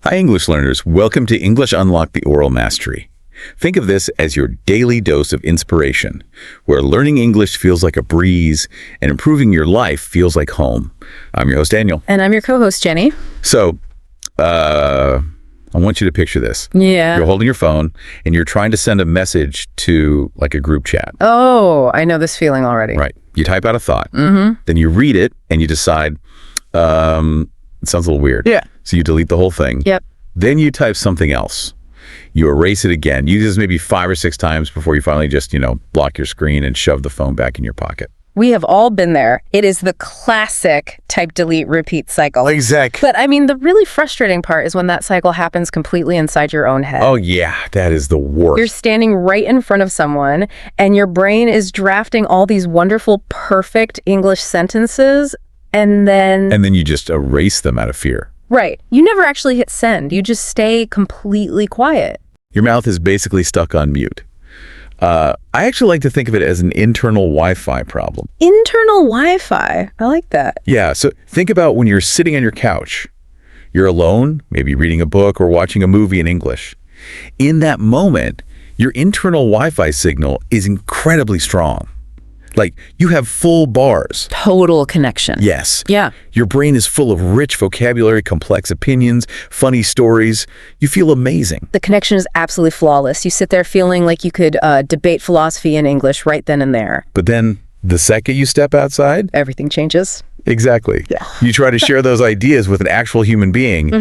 Hi, English learners. Welcome to English Unlock the Oral Mastery. Think of this as your daily dose of inspiration, where learning English feels like a breeze and improving your life feels like home. I'm your host, Daniel. And I'm your co-host, Jenny. So, I want you to picture this. Yeah. You're holding your phone and you're trying to send a message to like a group chat. Oh, I know this feeling already. Right. You type out a thought. Then you read it and you decide, it sounds a little weird. Yeah. So you delete the whole thing. Yep. Then you type something else. You erase it again. You do this maybe 5 or 6 times before you finally just, block your screen and shove the phone back in your pocket. We have all been there. It is the classic type, delete, repeat cycle. Exactly. But I mean, the really frustrating part is when that cycle happens completely inside your own head. Oh, yeah. That is the worst. You're standing right in front of someone and your brain is drafting all these wonderful, perfect English sentences and then... And then you just erase them out of fear. Right. You never actually hit send. You just stay completely quiet. Your mouth is basically stuck on mute. I actually like to think of it as an internal Wi-Fi problem. Internal Wi-Fi. I like that. Yeah, so think about when you're sitting on your couch. You're alone, maybe reading a book or watching a movie in English. In that moment, your internal Wi-Fi signal is incredibly strong. Like, you have full bars. Total connection. Yes. Yeah. Your brain is full of rich vocabulary, complex opinions, funny stories. You feel amazing. The connection is absolutely flawless. You sit there feeling like you could debate philosophy in English right then and there. But then the second you step outside, everything changes. Exactly. Yeah. You try to share those ideas with an actual human being,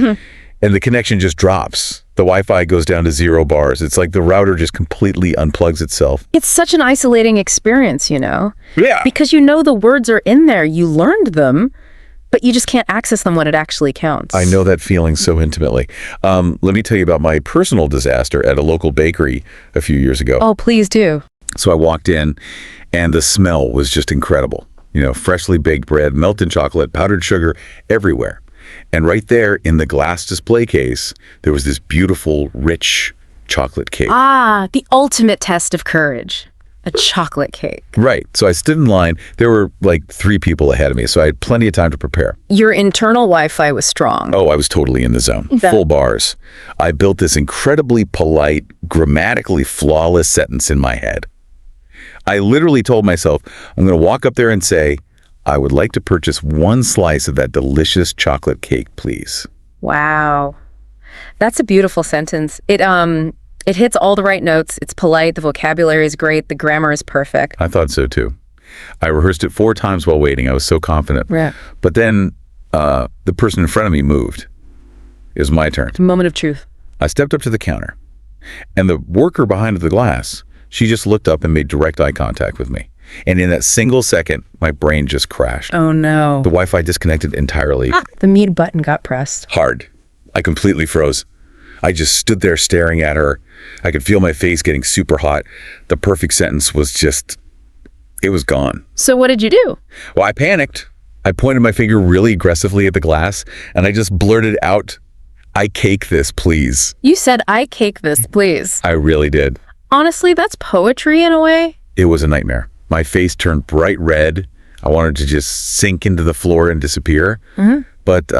and the connection just drops. The Wi-Fi goes down to 0 bars. It's like the router just completely unplugs itself. It's such an isolating experience, Yeah. Because the words are in there. You learned them, but you just can't access them when it actually counts. I know that feeling so intimately. Let me tell you about my personal disaster at a local bakery a few years ago. Oh, please do. So I walked in, and the smell was just incredible. Freshly baked bread, melted chocolate, powdered sugar, everywhere. And right there in the glass display case, there was this beautiful, rich chocolate cake. Ah, the ultimate test of courage. A chocolate cake. Right. So I stood in line. There were like 3 people ahead of me, so I had plenty of time to prepare. Your internal Wi-Fi was strong. Oh, I was totally in the zone. Full bars. I built this incredibly polite, grammatically flawless sentence in my head. I literally told myself, I'm going to walk up there and say, I would like to purchase 1 slice of that delicious chocolate cake, please. Wow. That's a beautiful sentence. It hits all the right notes. It's polite. The vocabulary is great. The grammar is perfect. I thought so too. I rehearsed it 4 times while waiting. I was so confident. Yeah. But then the person in front of me moved. It was my turn. Moment of truth. I stepped up to the counter, and the worker behind the glass, she just looked up and made direct eye contact with me. And in that single second, my brain just crashed. Oh, no. The Wi-Fi disconnected entirely. The mute button got pressed. Hard. I completely froze. I just stood there staring at her. I could feel my face getting super hot. The perfect sentence was just, it was gone. So what did you do? Well, I panicked. I pointed my finger really aggressively at the glass, and I just blurted out, I cake this, please. You said, I cake this, please. I really did. Honestly, that's poetry in a way. It was a nightmare. My face turned bright red. I wanted to just sink into the floor and disappear. But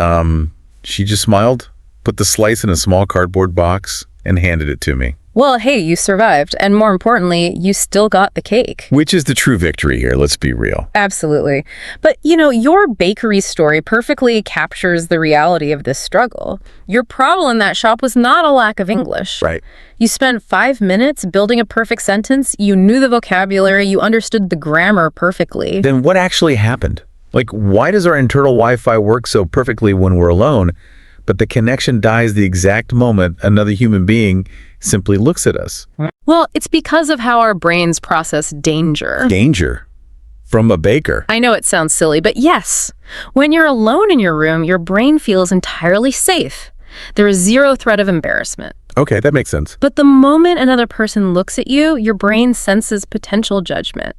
she just smiled, put the slice in a small cardboard box, and handed it to me. Well, hey, you survived. And more importantly, you still got the cake. Which is the true victory here, let's be real. Absolutely. But, your bakery story perfectly captures the reality of this struggle. Your problem in that shop was not a lack of English. Right. You spent 5 minutes building a perfect sentence. You knew the vocabulary. You understood the grammar perfectly. Then what actually happened? Like, why does our internal Wi-Fi work so perfectly when we're alone, but the connection dies the exact moment another human being simply looks at us? Well, it's because of how our brains process danger. Danger? From a baker? I know it sounds silly, but yes. When you're alone in your room, your brain feels entirely safe. There is 0 threat of embarrassment. Okay, that makes sense. But the moment another person looks at you, your brain senses potential judgment.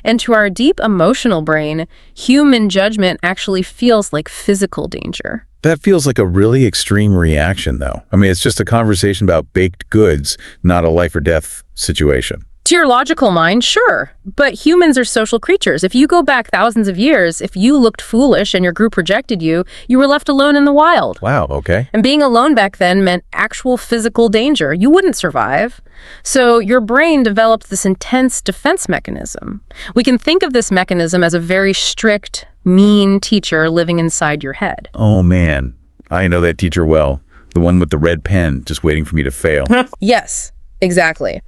And to our deep emotional brain, human judgment actually feels like physical danger. That feels like a really extreme reaction, though. I mean, it's just a conversation about baked goods, not a life or death situation. To your logical mind, sure. But humans are social creatures. If you go back thousands of years, if you looked foolish and your group rejected you, you were left alone in the wild. Wow, okay. And being alone back then meant actual physical danger. You wouldn't survive. So your brain developed this intense defense mechanism. We can think of this mechanism as a very strict, mean teacher living inside your head. Oh, man. I know that teacher well. The one with the red pen, just waiting for me to fail. Yes, exactly.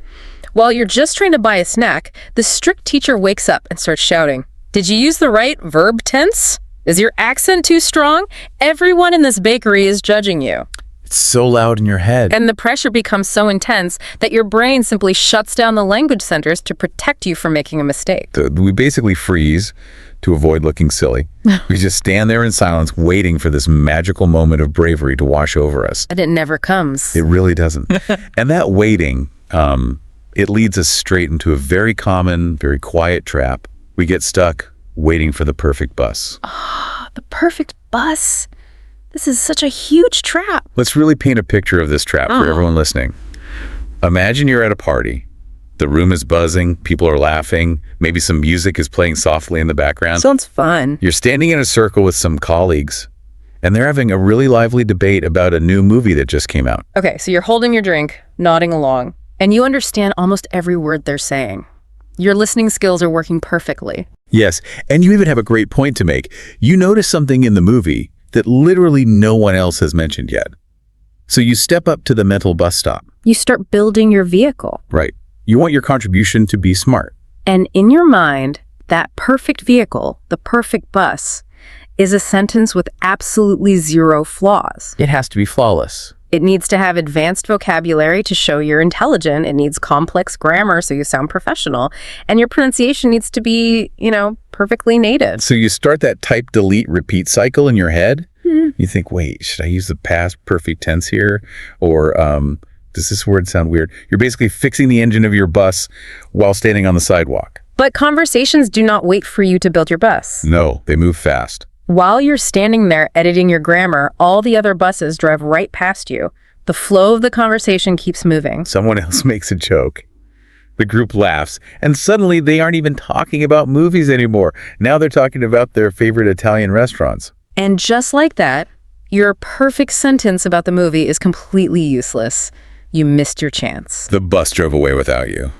While you're just trying to buy a snack, the strict teacher wakes up and starts shouting, "Did you use the right verb tense? Is your accent too strong? Everyone in this bakery is judging you." It's so loud in your head. And the pressure becomes so intense that your brain simply shuts down the language centers to protect you from making a mistake. We basically freeze to avoid looking silly. We just stand there in silence waiting for this magical moment of bravery to wash over us. And it never comes. It really doesn't. And that waiting, it leads us straight into a very common, very quiet trap. We get stuck waiting for the perfect bus. The perfect bus. This is such a huge trap. Let's really paint a picture of this trap for everyone listening. Imagine you're at a party. The room is buzzing, people are laughing, maybe some music is playing softly in the background. Sounds fun. You're standing in a circle with some colleagues, and they're having a really lively debate about a new movie that just came out. Okay, so you're holding your drink, nodding along, and you understand almost every word they're saying. Your listening skills are working perfectly. Yes, and you even have a great point to make. You notice something in the movie that literally no one else has mentioned yet. So you step up to the mental bus stop. You start building your vehicle. Right. You want your contribution to be smart. And in your mind, that perfect vehicle, the perfect bus, is a sentence with absolutely zero flaws. It has to be flawless. It needs to have advanced vocabulary to show you're intelligent. It needs complex grammar so you sound professional. And your pronunciation needs to be, perfectly native. So you start that type, delete, repeat cycle in your head. You think, wait, should I use the past perfect tense here? Or does this word sound weird? You're basically fixing the engine of your bus while standing on the sidewalk. But conversations do not wait for you to build your bus. No, they move fast. While you're standing there editing your grammar, all the other buses drive right past you. The flow of the conversation keeps moving. Someone else makes a joke. The group laughs, and suddenly they aren't even talking about movies anymore. Now they're talking about their favorite Italian restaurants. And just like that, your perfect sentence about the movie is completely useless. You missed your chance. The bus drove away without you.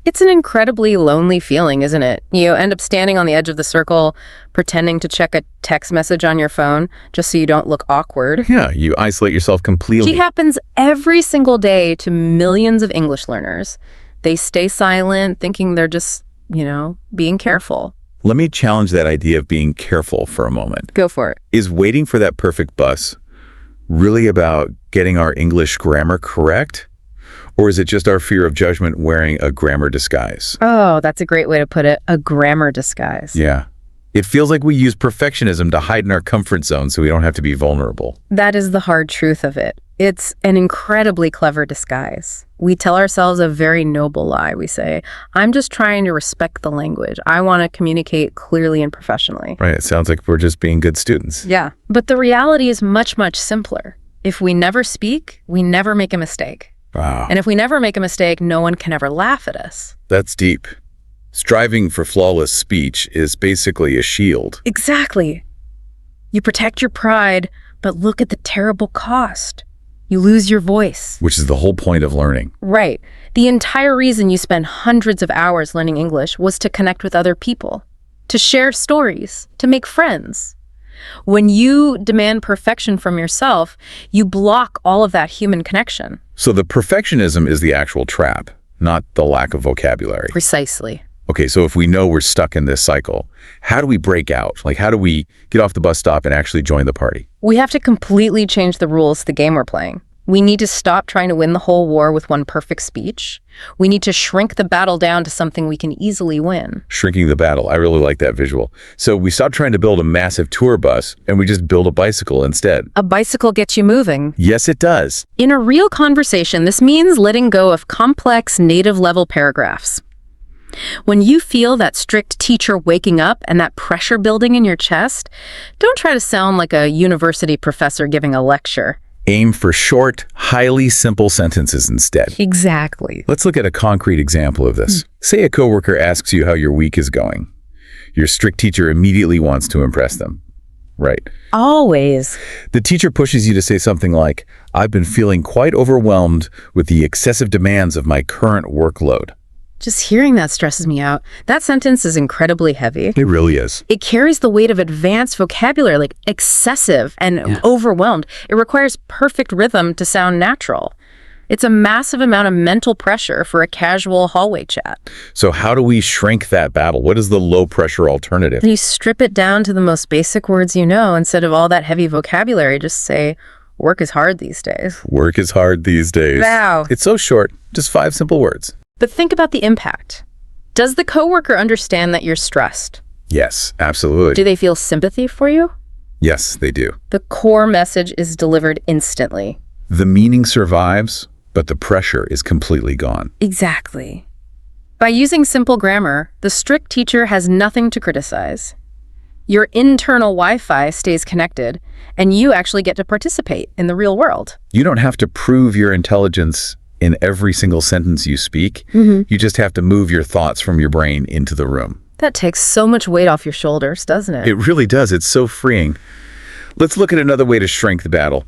It's an incredibly lonely feeling, isn't it? You end up standing on the edge of the circle, pretending to check a text message on your phone just so you don't look awkward. Yeah, you isolate yourself completely. It happens every single day to millions of English learners. They stay silent, thinking they're just, being careful. Let me challenge that idea of being careful for a moment. Go for it. Is waiting for that perfect bus really about getting our English grammar correct? Or is it just our fear of judgment wearing a grammar disguise? Oh, that's a great way to put it. A grammar disguise. Yeah. It feels like we use perfectionism to hide in our comfort zone so we don't have to be vulnerable. That is the hard truth of it. It's an incredibly clever disguise. We tell ourselves a very noble lie. We say, I'm just trying to respect the language. I want to communicate clearly and professionally. Right. It sounds like we're just being good students. Yeah. But the reality is much, much simpler. If we never speak, we never make a mistake. Wow. And if we never make a mistake, no one can ever laugh at us. That's deep. Striving for flawless speech is basically a shield. Exactly. You protect your pride, but look at the terrible cost. You lose your voice. Which is the whole point of learning. Right. The entire reason you spend hundreds of hours learning English was to connect with other people, to share stories, to make friends. When you demand perfection from yourself, you block all of that human connection. So the perfectionism is the actual trap, not the lack of vocabulary. Precisely. Okay, so if we know we're stuck in this cycle, how do we break out? Like, how do we get off the bus stop and actually join the party? We have to completely change the rules of the game we're playing. We need to stop trying to win the whole war with one perfect speech. We need to shrink the battle down to something we can easily win. Shrinking the battle. I really like that visual. So we stop trying to build a massive tour bus and we just build a bicycle instead. A bicycle gets you moving. Yes, it does. In a real conversation, this means letting go of complex native-level paragraphs. When you feel that strict teacher waking up and that pressure building in your chest, don't try to sound like a university professor giving a lecture. Aim for short, highly simple sentences instead. Exactly. Let's look at a concrete example of this. Say a coworker asks you how your week is going. Your strict teacher immediately wants to impress them. Right. Always. The teacher pushes you to say something like, I've been feeling quite overwhelmed with the excessive demands of my current workload. Just hearing that stresses me out. That sentence is incredibly heavy. It really is. It carries the weight of advanced vocabulary, like excessive and overwhelmed. It requires perfect rhythm to sound natural. It's a massive amount of mental pressure for a casual hallway chat. So how do we shrink that battle? What is the low-pressure alternative? You strip it down to the most basic words you know. Instead of all that heavy vocabulary, just say, work is hard these days. Work is hard these days. Wow. It's so short, just 5 simple words. But think about the impact. Does the coworker understand that you're stressed? Yes, absolutely. Do they feel sympathy for you? Yes, they do. The core message is delivered instantly. The meaning survives, but the pressure is completely gone. Exactly. By using simple grammar, the strict teacher has nothing to criticize. Your internal Wi-Fi stays connected, and you actually get to participate in the real world. You don't have to prove your intelligence in every single sentence you speak. You just have to move your thoughts from your brain into the room. That takes so much weight off your shoulders, doesn't it? It really does. It's so freeing. Let's look at another way to shrink the battle,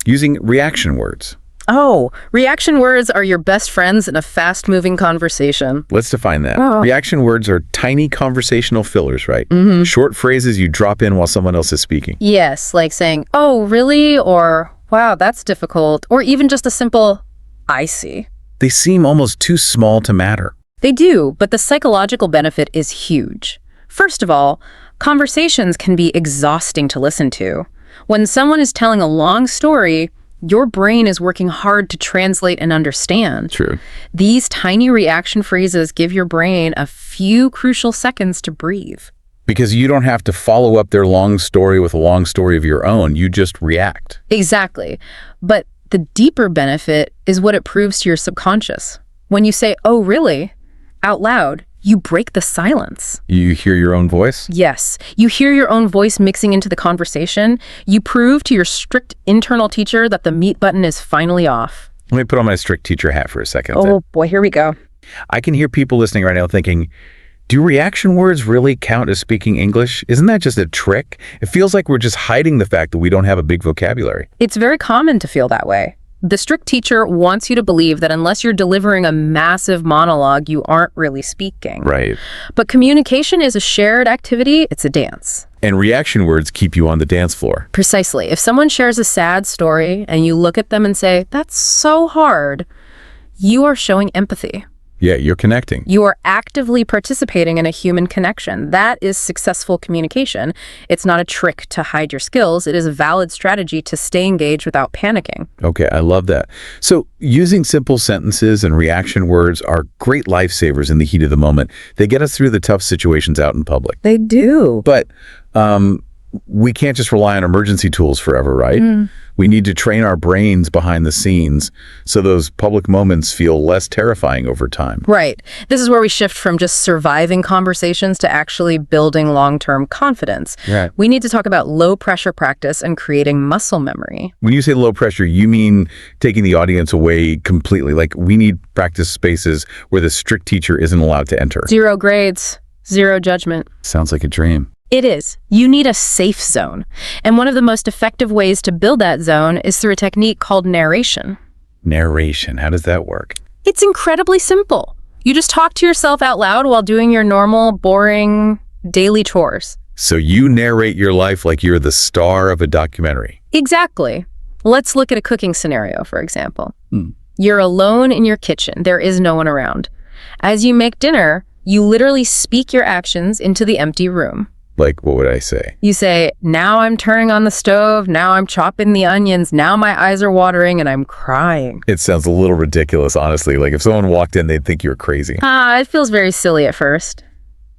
using reaction words. Oh, reaction words are your best friends in a fast-moving conversation. Let's define that. Oh. Reaction words are tiny conversational fillers, right? Short phrases you drop in while someone else is speaking. Yes, like saying, oh, really? Or, wow, that's difficult. Or even just a simple, I see. They seem almost too small to matter. They do, but the psychological benefit is huge. First of all, conversations can be exhausting to listen to. When someone is telling a long story, your brain is working hard to translate and understand. True. These tiny reaction phrases give your brain a few crucial seconds to breathe. Because you don't have to follow up their long story with a long story of your own. You just react. Exactly. But the deeper benefit is what it proves to your subconscious. When you say, oh, really, out loud, you break the silence. You hear your own voice? Yes. You hear your own voice mixing into the conversation. You prove to your strict internal teacher that the mute button is finally off. Let me put on my strict teacher hat for a second. Oh, boy, here we go. I can hear people listening right now thinking, do reaction words really count as speaking English? Isn't that just a trick? It feels like we're just hiding the fact that we don't have a big vocabulary. It's very common to feel that way. The strict teacher wants you to believe that unless you're delivering a massive monologue, you aren't really speaking. Right. But communication is a shared activity. It's a dance. And reaction words keep you on the dance floor. Precisely. If someone shares a sad story and you look at them and say, that's so hard, you are showing empathy. Yeah, you're connecting. You are actively participating in a human connection. That is successful communication. It's not a trick to hide your skills. It is a valid strategy to stay engaged without panicking. Okay, I love that. So using simple sentences and reaction words are great lifesavers in the heat of the moment. They get us through the tough situations out in public. They do. But we can't just rely on emergency tools forever, right? We need to train our brains behind the scenes so those public moments feel less terrifying over time. Right. This is where we shift from just surviving conversations to actually building long-term confidence. Right. We need to talk about low-pressure practice and creating muscle memory. When you say low pressure, you mean taking the audience away completely. Like we need practice spaces where the strict teacher isn't allowed to enter. 0 grades, 0 judgment. Sounds like a dream. It is. You need a safe zone. And one of the most effective ways to build that zone is through a technique called narration. Narration, how does that work? It's incredibly simple. You just talk to yourself out loud while doing your normal, boring, daily chores. So you narrate your life like you're the star of a documentary. Exactly. Let's look at a cooking scenario, for example. You're alone in your kitchen. There is no one around. As you make dinner, you literally speak your actions into the empty room. Like, what would I say? You say, now I'm turning on the stove, now I'm chopping the onions, now my eyes are watering and I'm crying. It sounds a little ridiculous, honestly. Like if someone walked in, they'd think you were crazy. It feels very silly at first.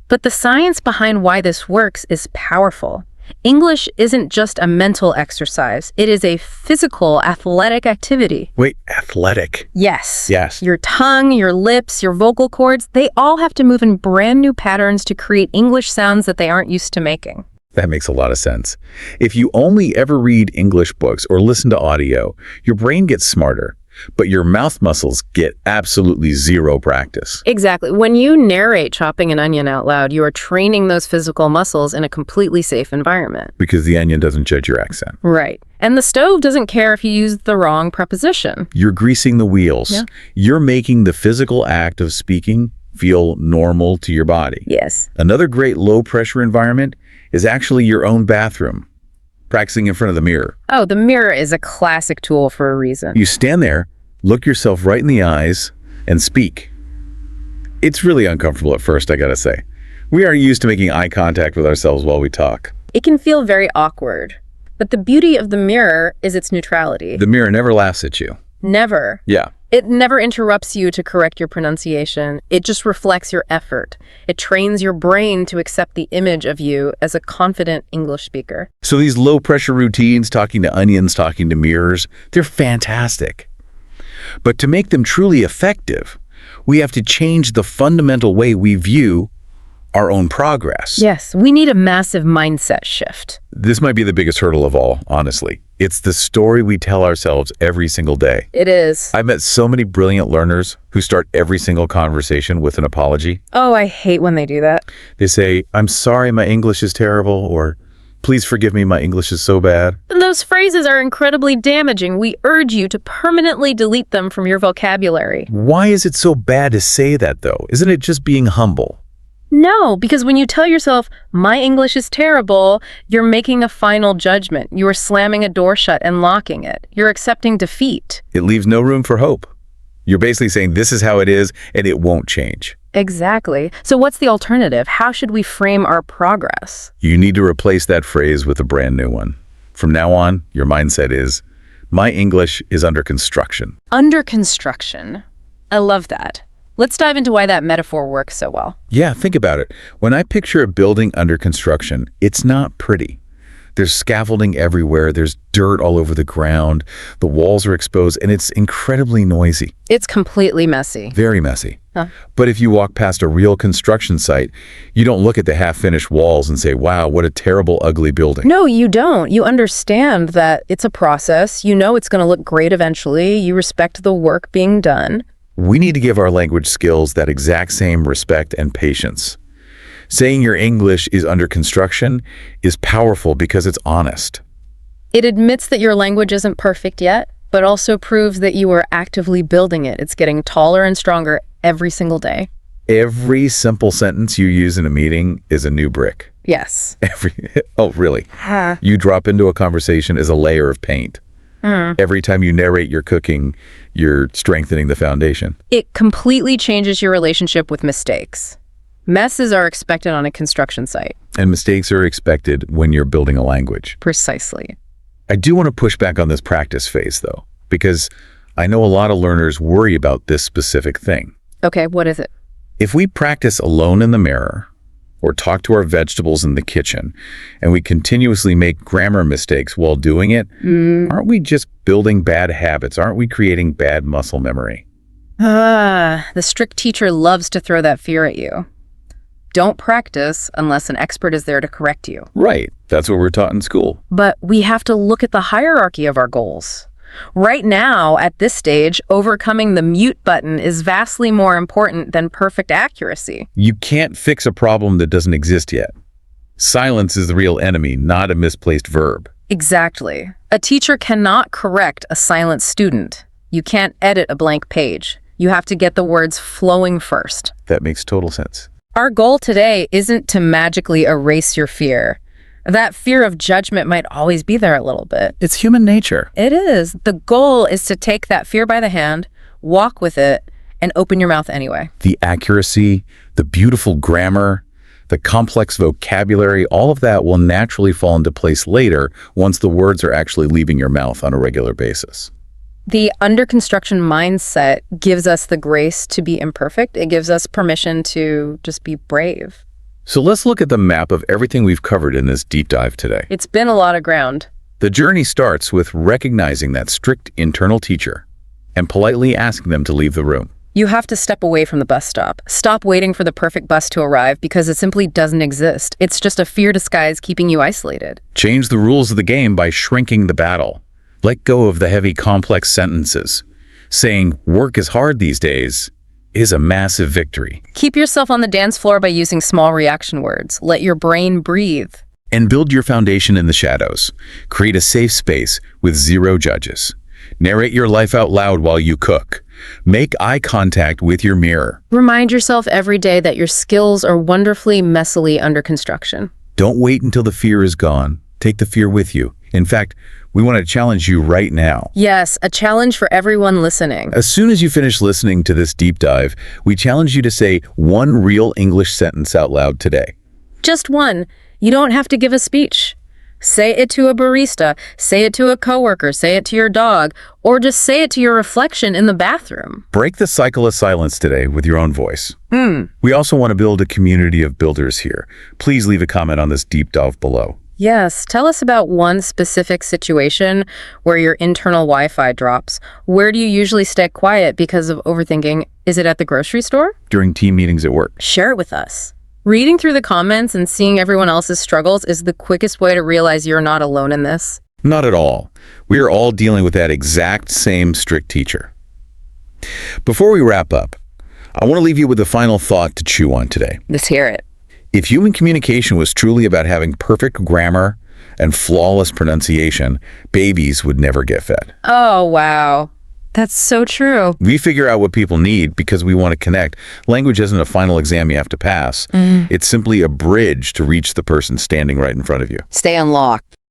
But the science behind why this works is powerful. English isn't just a mental exercise. It is a physical, athletic activity. Wait, athletic? Yes. Yes. Your tongue, your lips, your vocal cords, they all have to move in brand new patterns to create English sounds that they aren't used to making. That makes a lot of sense. If you only ever read English books or listen to audio, your brain gets smarter, but your mouth muscles get absolutely zero practice. Exactly. When you narrate chopping an onion out loud, you are training those physical muscles in a completely safe environment. Because the onion doesn't judge your accent. Right. And the stove doesn't care if you use the wrong preposition. You're greasing the wheels. Yeah. You're making the physical act of speaking feel normal to your body. Yes. Another great low-pressure environment is actually your own bathroom, practicing in front of the mirror. Oh, the mirror is a classic tool for a reason. You stand there, look yourself right in the eyes, and speak. It's really uncomfortable at first, I gotta say. We aren't used to making eye contact with ourselves while we talk. It can feel very awkward, but the beauty of the mirror is its neutrality. The mirror never laughs at you. Never. Yeah. It never interrupts you to correct your pronunciation. It just reflects your effort. It trains your brain to accept the image of you as a confident English speaker. So these low-pressure routines, talking to onions, talking to mirrors, they're fantastic. But to make them truly effective, we have to change the fundamental way we view our own progress. Yes, we need a massive mindset shift. This might be the biggest hurdle of all, honestly. It's the story we tell ourselves every single day. It is. I've met so many brilliant learners who start every single conversation with an apology. Oh, I hate when they do that. They say, "I'm sorry my English is terrible," or "Please forgive me, my English is so bad." And those phrases are incredibly damaging. We urge you to permanently delete them from your vocabulary. Why is it so bad to say that, though? Isn't it just being humble? No, because when you tell yourself, my English is terrible, you're making a final judgment. You are slamming a door shut and locking it. You're accepting defeat. It leaves no room for hope. You're basically saying this is how it is and it won't change. Exactly. So what's the alternative? How should we frame our progress? You need to replace that phrase with a brand new one. From now on, your mindset is, my English is under construction. Under construction. I love that. Let's dive into why that metaphor works so well. Yeah, think about it. When I picture a building under construction, it's not pretty. There's scaffolding everywhere, there's dirt all over the ground, the walls are exposed, and it's incredibly noisy. It's completely messy. Very messy. Huh. But if you walk past a real construction site, you don't look at the half-finished walls and say, wow, what a terrible, ugly building. No, you don't. You understand that it's a process. You know it's going to look great eventually. You respect the work being done. We need to give our language skills that exact same respect and patience. Saying your English is under construction is powerful because it's honest. It admits that your language isn't perfect yet, but also proves that you are actively building it. It's getting taller and stronger every single day. Every simple sentence you use in a meeting is a new brick. Yes. Oh, really? You drop into a conversation as a layer of paint. Every time you narrate your cooking, you're strengthening the foundation. It completely changes your relationship with mistakes. Messes are expected on a construction site. And mistakes are expected when you're building a language. Precisely. I do want to push back on this practice phase, though, because I know a lot of learners worry about this specific thing. Okay, what is it? If we practice alone in the mirror, or talk to our vegetables in the kitchen, and we continuously make grammar mistakes while doing it, aren't we just building bad habits? Aren't we creating bad muscle memory? The strict teacher loves to throw that fear at you. Don't practice unless an expert is there to correct you. Right. That's what we're taught in school. But we have to look at the hierarchy of our goals. Right now, at this stage, overcoming the mute button is vastly more important than perfect accuracy. You can't fix a problem that doesn't exist yet. Silence is the real enemy, not a misplaced verb. Exactly. A teacher cannot correct a silent student. You can't edit a blank page. You have to get the words flowing first. That makes total sense. Our goal today isn't to magically erase your fear. That fear of judgment might always be there a little bit. It's human nature. It is. The goal is to take that fear by the hand, walk with it, and open your mouth anyway. The accuracy, the beautiful grammar, the complex vocabulary, all of that will naturally fall into place later once the words are actually leaving your mouth on a regular basis. The under construction mindset gives us the grace to be imperfect. It gives us permission to just be brave. So let's look at the map of everything we've covered in this deep dive today. It's been a lot of ground. The journey starts with recognizing that strict internal teacher and politely asking them to leave the room. You have to step away from the bus stop. Stop waiting for the perfect bus to arrive because it simply doesn't exist. It's just a fear disguise keeping you isolated. Change the rules of the game by shrinking the battle. Let go of the heavy, complex sentences. Saying, work is hard these days, is a massive victory. Keep yourself on the dance floor by using small reaction words. Let your brain breathe. And build your foundation in the shadows. Create a safe space with zero judges. Narrate your life out loud while you cook. Make eye contact with your mirror. Remind yourself every day that your skills are wonderfully, messily under construction. Don't wait until the fear is gone. Take the fear with you. In fact, we want to challenge you right now. Yes, a challenge for everyone listening. As soon as you finish listening to this deep dive, we challenge you to say one real English sentence out loud today. Just one. You don't have to give a speech. Say it to a barista, say it to a coworker, say it to your dog, or just say it to your reflection in the bathroom. Break the cycle of silence today with your own voice. We also want to build a community of builders here. Please leave a comment on this deep dive below. Yes, tell us about one specific situation where your internal Wi-Fi drops. Where do you usually stay quiet because of overthinking? Is it at the grocery store? During team meetings at work. Share it with us. Reading through the comments and seeing everyone else's struggles is the quickest way to realize you're not alone in this. Not at all. We are all dealing with that exact same strict teacher. Before we wrap up, I want to leave you with a final thought to chew on today. Let's hear it. If human communication was truly about having perfect grammar and flawless pronunciation, babies would never get fed. Oh, wow. That's so true. We figure out what people need because we want to connect. Language isn't a final exam you have to pass. It's simply a bridge to reach the person standing right in front of you. Stay unlocked.